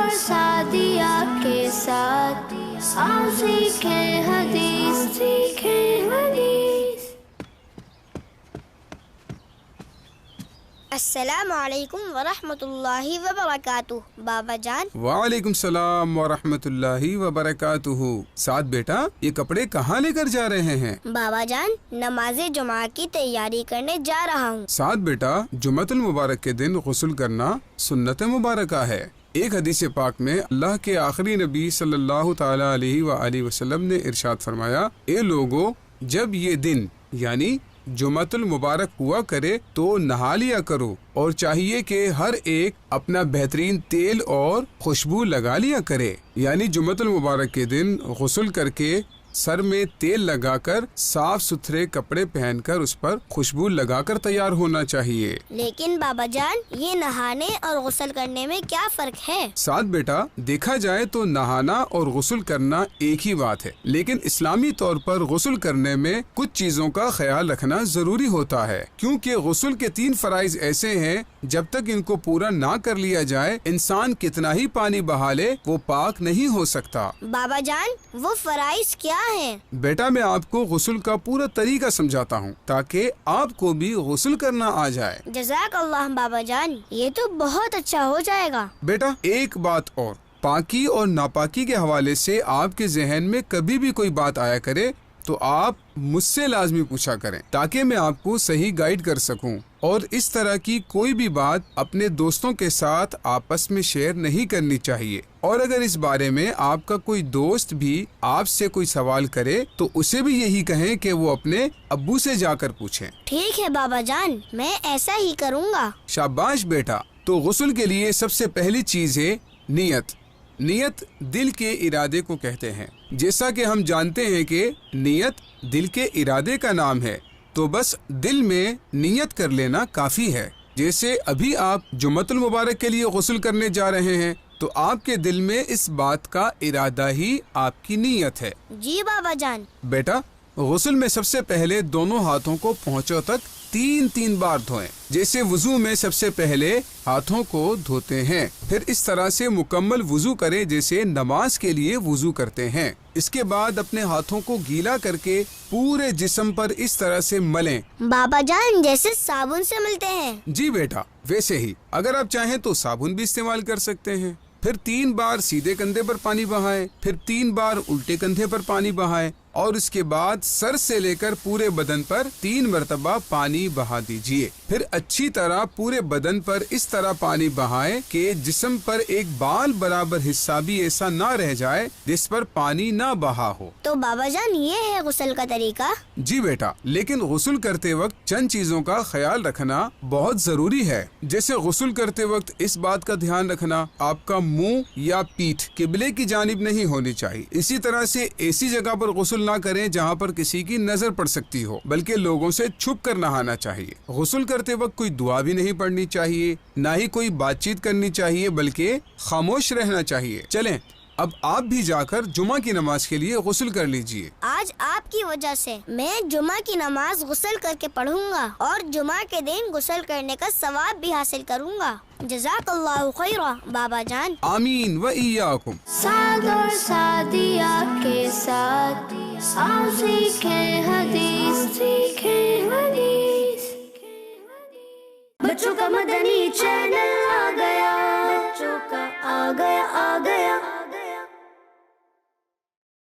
اور سعدیہ کے ساتھ آؤ سیکھیں حدیث، سیکھیں حدیث۔ السلام علیکم ورحمۃ اللہ وبرکاتہ۔ بابا جان۔ وعلیکم السلام ورحمۃ اللہ وبرکاتہ۔ سعد بیٹا، یہ کپڑے کہاں لے کر جا رہے ہیں؟ بابا جان، نماز جمعہ کی تیاری کرنے جا رہا ہوں۔ سعد بیٹا، جمعۃ المبارک کے دن غسل کرنا سنت مبارکہ ہے۔ ایک حدیث پاک میں اللہ کے آخری نبی صلی اللہ تعالی علیہ وآلہ وسلم نے ارشاد فرمایا، اے لوگو، جب یہ دن یعنی جمعۃ المبارک ہوا کرے تو نہا لیا کرو، اور چاہیے کہ ہر ایک اپنا بہترین تیل اور خوشبو لگا لیا کرے۔ یعنی جمعۃ المبارک کے دن غسل کر کے سر میں تیل لگا کر صاف ستھرے کپڑے پہن کر اس پر خوشبو لگا کر تیار ہونا چاہیے۔ لیکن بابا جان، یہ نہانے اور غسل کرنے میں کیا فرق ہے؟ سعد بیٹا، دیکھا جائے تو نہانا اور غسل کرنا ایک ہی بات ہے، لیکن اسلامی طور پر غسل کرنے میں کچھ چیزوں کا خیال رکھنا ضروری ہوتا ہے، کیونکہ غسل کے 3 فرائض ایسے ہیں جب تک ان کو پورا نہ کر لیا جائے انسان کتنا ہی پانی بہا لے وہ پاک نہیں ہو سکتا۔ بابا جان، وہ فرائض کیا ہیں؟ بیٹا، میں آپ کو غسل کا پورا طریقہ سمجھاتا ہوں تاکہ آپ کو بھی غسل کرنا آ جائے۔ جزاک اللہ بابا جان، یہ تو بہت اچھا ہو جائے گا۔ بیٹا، ایک بات اور، پاکی اور ناپاکی کے حوالے سے آپ کے ذہن میں کبھی بھی کوئی بات آیا کرے تو آپ مجھ سے لازمی پوچھا کریں تاکہ میں آپ کو صحیح گائیڈ کر سکوں، اور اس طرح کی کوئی بھی بات اپنے دوستوں کے ساتھ آپس میں شیئر نہیں کرنی چاہیے، اور اگر اس بارے میں آپ کا کوئی دوست بھی آپ سے کوئی سوال کرے تو اسے بھی یہی کہیں کہ وہ اپنے ابو سے جا کر پوچھیں۔ ٹھیک ہے بابا جان، میں ایسا ہی کروں گا۔ شاباش بیٹا۔ تو غسل کے لیے سب سے پہلی چیز ہے نیت۔ نیت دل کے ارادے کو کہتے ہیں۔ جیسا کہ ہم جانتے ہیں کہ نیت دل کے ارادے کا نام ہے، تو بس دل میں نیت کر لینا کافی ہے۔ جیسے ابھی آپ جمعۃ المبارک کے لیے غسل کرنے جا رہے ہیں تو آپ کے دل میں اس بات کا ارادہ ہی آپ کی نیت ہے۔ جی بابا جان۔ بیٹا، غسل میں سب سے پہلے دونوں ہاتھوں کو پہنچوں تک 3 بار دھوئیں، جیسے وضو میں سب سے پہلے ہاتھوں کو دھوتے ہیں، پھر اس طرح سے مکمل وضو کریں جیسے نماز کے لیے وضو کرتے ہیں۔ اس کے بعد اپنے ہاتھوں کو گیلا کر کے پورے جسم پر اس طرح سے ملیں۔ بابا جان، جیسے صابن سے ملتے ہیں؟ جی بیٹا، ویسے ہی۔ اگر آپ چاہیں تو صابن بھی استعمال کر سکتے ہیں۔ پھر 3 بار سیدھے کندھے پر پانی بہائیں، پھر 3 بار الٹے کندھے پر پانی بہائیں، اور اس کے بعد سر سے لے کر پورے بدن پر 3 مرتبہ پانی بہا دیجئے۔ پھر اچھی طرح پورے بدن پر اس طرح پانی بہائیں کہ جسم پر ایک بال برابر حصہ بھی ایسا نہ رہ جائے جس پر پانی نہ بہا ہو۔ تو بابا جان، یہ ہے غسل کا طریقہ؟ جی بیٹا، لیکن غسل کرتے وقت چند چیزوں کا خیال رکھنا بہت ضروری ہے۔ جیسے غسل کرتے وقت اس بات کا دھیان رکھنا آپ کا منہ یا پیٹھ قبلے کی جانب نہیں ہونی چاہیے۔ اسی طرح سے ایسی جگہ پر غسل نہ کریں جہاں پر کسی کی نظر پڑ سکتی ہو، بلکہ لوگوں سے چھپ کر نہانا چاہیے۔ غسل کرتے وقت کوئی دعا بھی نہیں پڑھنی چاہیے، نہ ہی کوئی بات چیت کرنی چاہیے، بلکہ خاموش رہنا چاہیے۔ چلیں اب آپ بھی جا کر جمعہ کی نماز کے لیے غسل کر لیجئے۔ آج آپ کی وجہ سے میں جمعہ کی نماز غسل کر کے پڑھوں گا، اور جمعہ کے دن غسل کرنے کا ثواب بھی حاصل کروں گا۔ جزاک اللہ خیرا بابا جان۔ آمین و ایاکم۔ سعد اور سعدیہ کے ساتھ آؤ سیکھیں حدیث، سیکھیں حدیث۔ بچوں کا مدنی چینل آ گیا، بچوں کا آ گیا